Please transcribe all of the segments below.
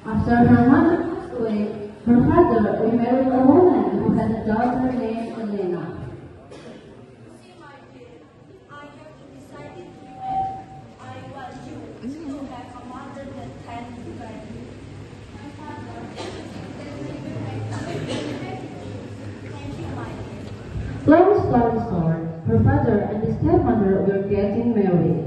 After her mother passed away, her father remarried a woman who had a daughter named Elena. See, my dear, I have decided to marry. I want you to have a mother that can guide you. My father, thank you, my dear. Long story short, her father and his stepmother were getting married.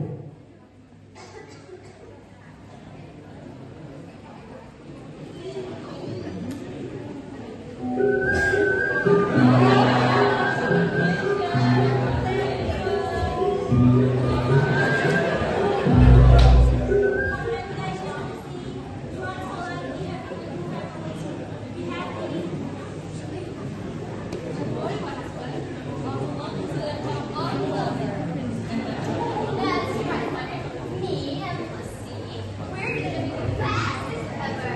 That's right, Mother. Me and Lucy, we're gonna be the fastest ever.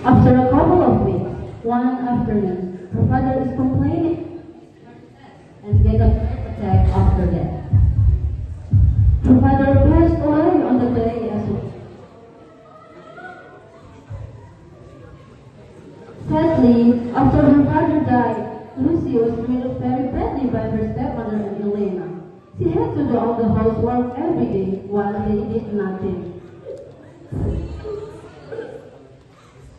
After a couple of weeks, one afternoon, her father is complaining and get a heart attack after that. Her father passed away on the day as well. Sadly, after her father died, Lucy was treated very badly by her stepmother and Elena. She had to do all the housework every day while they did nothing.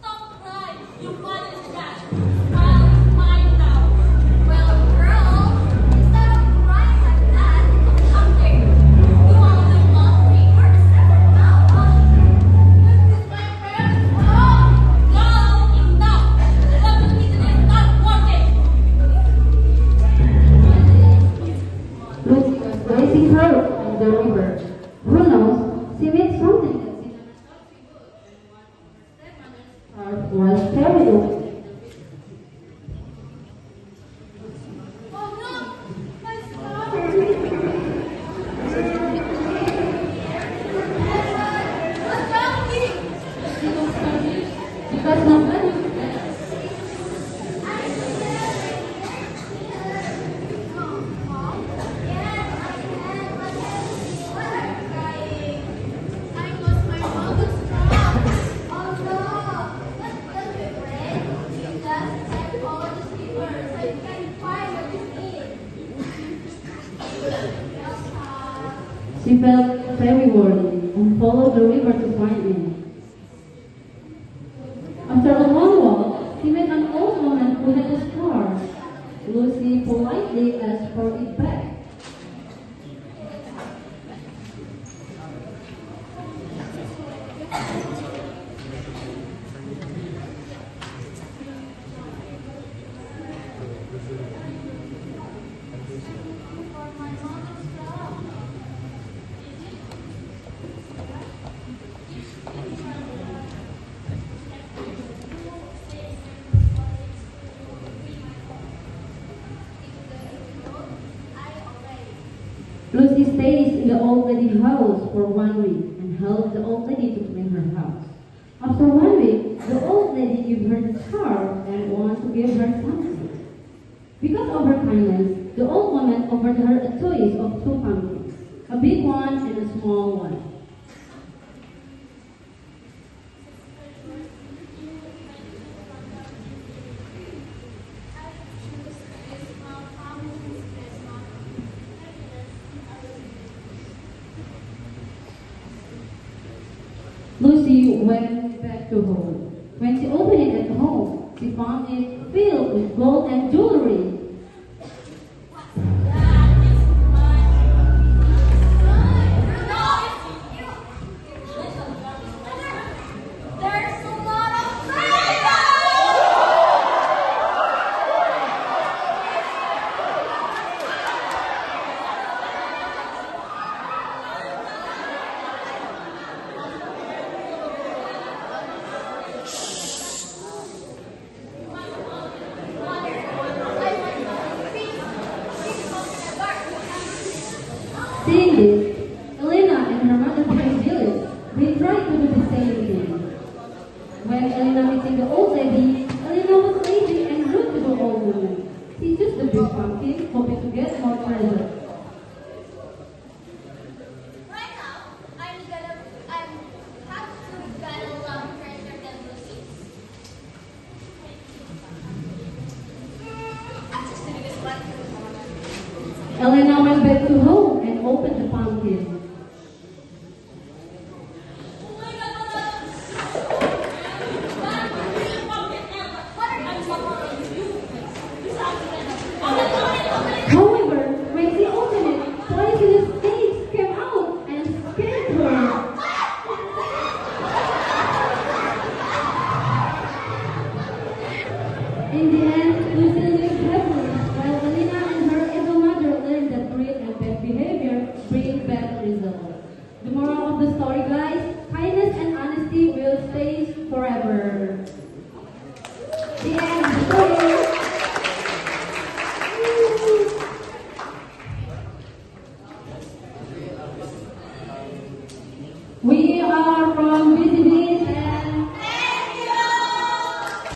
Stop crying, you mother's trash. Child is mine now. Well, girl, instead of crying like that, up there, do all the laundry or the separate towel. This is my parents' home. No, enough. What you need is not working. Lucy was raising her on the river. Who knows, she made something that she never thought she would, and one of her stepmother's scarf was carried away. Oh no, my scarf. What's wrong with me? She was confused because nobody was there. She felt very worried and followed the river to find me. After a long walk, she met an old woman who had a scarf. Lucy politely asked for it back. Lucy stays in the old lady's house for 1 week and helps the old lady to clean her house. After 1 week, the old lady gives her the scarf and wants to give her something. Because of her kindness, the old woman offered her a choice of 2 pumpkins, a big one and a small one. Lucy went back to home. When she opened it at home, she found it filled with gold and jewelry. There's a lot of freedom! Seeing this, Elena and her mother became jealous. They tried to do the same thing. When Elena meeting the old lady, Elena was lazy and rude to the old woman. She used the big pumpkin, hoping to get more treasure. Right now, I'm have to get a lot of treasure than In this